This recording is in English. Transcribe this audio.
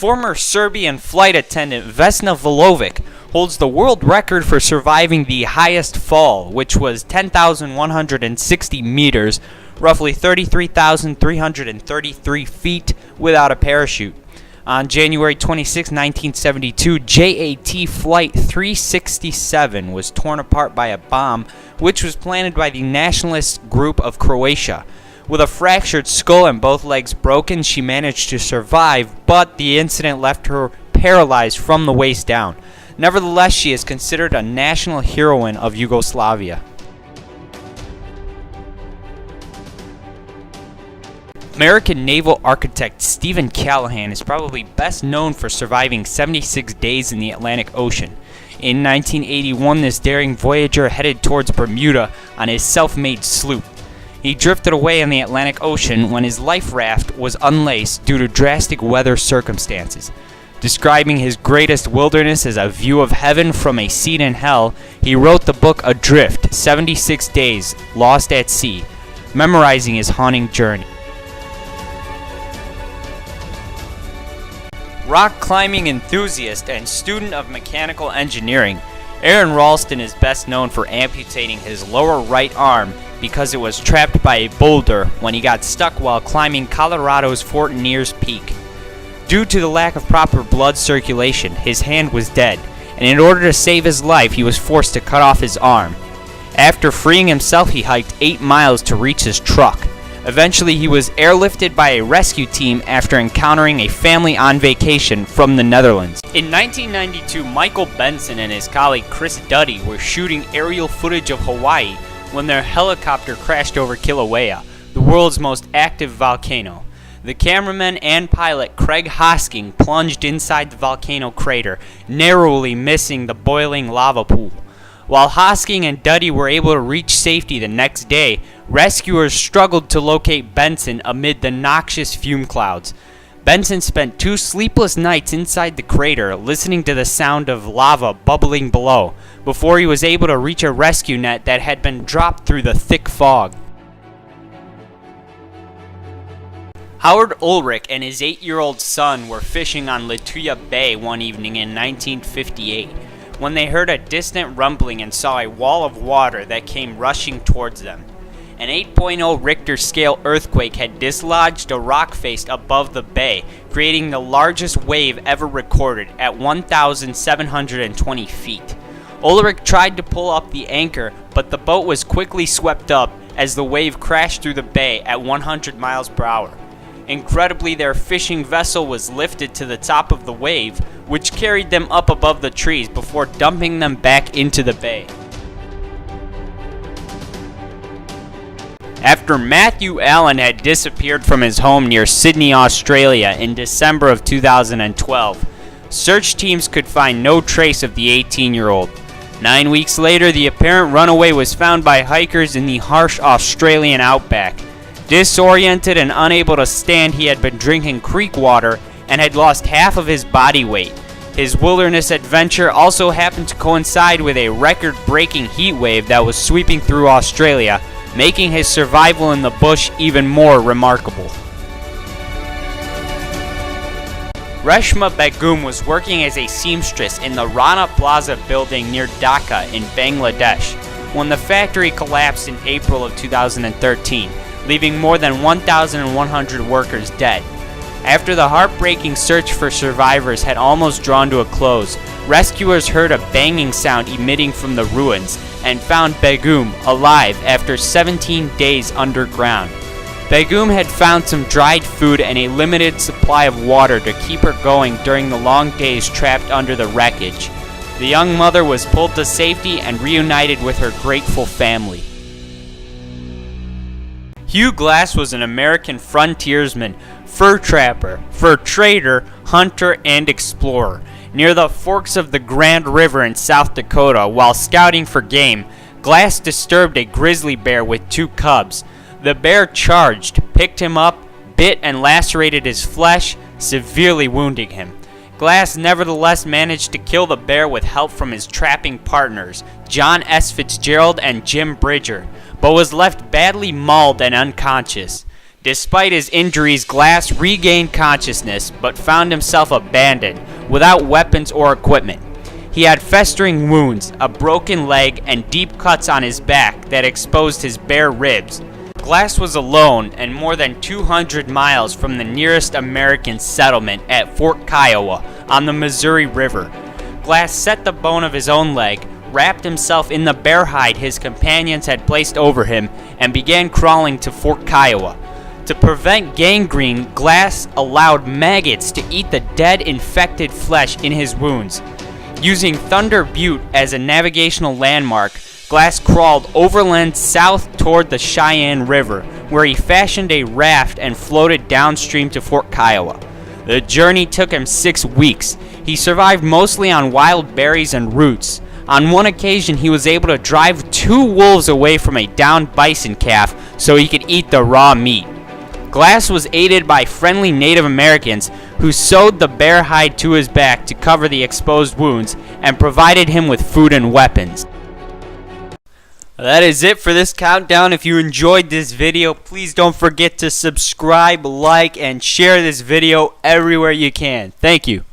Former Serbian flight attendant Vesna Vulovic holds the world record for surviving the highest fall, which was 10,160 meters, roughly 33,333 feet, without a parachute. On January 26, 1972, JAT Flight 367 was torn apart by a bomb which was planted by the nationalist group of Croatia. With a fractured skull and both legs broken, she managed to survive, but the incident left her paralyzed from the waist down. Nevertheless, she is considered a national heroine of Yugoslavia. American naval architect Stephen Callahan is probably best known for surviving 76 days in the Atlantic Ocean. In 1981, this daring voyager headed towards Bermuda on his self-made sloop. He drifted away in the Atlantic Ocean when his life raft was unlaced due to drastic weather circumstances. Describing his greatest wilderness as a view of heaven from a seat in hell, he wrote the book Adrift, 76 Days, Lost at Sea, memorizing his haunting journey. Rock climbing enthusiast and student of mechanical engineering, Aron Ralston is best known for amputating his lower right arm because it was trapped by a boulder when he got stuck while climbing Colorado's Fort Nears Peak. Due to the lack of proper blood circulation, his hand was dead, and in order to save his life, he was forced to cut off his arm. After freeing himself, he hiked 8 miles to reach his truck. Eventually, he was airlifted by a rescue team after encountering a family on vacation from the Netherlands. In 1992, Michael Benson and his colleague Chris Duddy were shooting aerial footage of Hawaii when their helicopter crashed over Kilauea, the world's most active volcano. The cameraman and pilot Craig Hosking plunged inside the volcano crater, narrowly missing the boiling lava pool. While Hosking and Duddy were able to reach safety the next day, rescuers struggled to locate Benson amid the noxious fume clouds. Benson spent 2 sleepless nights inside the crater, listening to the sound of lava bubbling below, before he was able to reach a rescue net that had been dropped through the thick fog. Howard Ulrich and his 8-year-old son were fishing on Lituya Bay one evening in 1958, when they heard a distant rumbling and saw a wall of water that came rushing towards them. An 8.0 Richter scale earthquake had dislodged a rock face above the bay, creating the largest wave ever recorded at 1,720 feet. Ulrich tried to pull up the anchor, but the boat was quickly swept up as the wave crashed through the bay at 100 miles per hour. Incredibly, their fishing vessel was lifted to the top of the wave, which carried them up above the trees before dumping them back into the bay. After Matthew Allen had disappeared from his home near Sydney, Australia in December of 2012, search teams could find no trace of the 18-year-old. 9 weeks later, the apparent runaway was found by hikers in the harsh Australian outback. Disoriented and unable to stand, he had been drinking creek water and had lost half of his body weight. His wilderness adventure also happened to coincide with a record-breaking heat wave that was sweeping through Australia, making his survival in the bush even more remarkable. Reshma Begum was working as a seamstress in the Rana Plaza building near Dhaka in Bangladesh when the factory collapsed in April of 2013, leaving more than 1,100 workers dead. After the heartbreaking search for survivors had almost drawn to a close, rescuers heard a banging sound emitting from the ruins and found Begum alive after 17 days underground. Begum had found some dried food and a limited supply of water to keep her going during the long days trapped under the wreckage. The young mother was pulled to safety and reunited with her grateful family. Hugh Glass was an American frontiersman, fur trapper, fur trader, hunter, and explorer. Near the forks of the Grand River in South Dakota, while scouting for game, Glass disturbed a grizzly bear with 2 cubs. The bear charged, picked him up, bit and lacerated his flesh, severely wounding him. Glass nevertheless managed to kill the bear with help from his trapping partners, John S. Fitzgerald and Jim Bridger, but was left badly mauled and unconscious. Despite his injuries, Glass regained consciousness but found himself abandoned, without weapons or equipment. He had festering wounds, a broken leg, and deep cuts on his back that exposed his bare ribs. Glass was alone and more than 200 miles from the nearest American settlement at Fort Kiowa on the Missouri River. Glass set the bone of his own leg, wrapped himself in the bear hide his companions had placed over him, and began crawling to Fort Kiowa. To prevent gangrene, Glass allowed maggots to eat the dead, infected flesh in his wounds. Using Thunder Butte as a navigational landmark, Glass crawled overland south toward the Cheyenne River, where he fashioned a raft and floated downstream to Fort Kiowa. The journey took him 6 weeks. He survived mostly on wild berries and roots. On one occasion, he was able to drive 2 wolves away from a downed bison calf so he could eat the raw meat. Glass was aided by friendly Native Americans who sewed the bear hide to his back to cover the exposed wounds and provided him with food and weapons. That is it for this countdown. If you enjoyed this video, please don't forget to subscribe, like, and share this video everywhere you can. Thank you.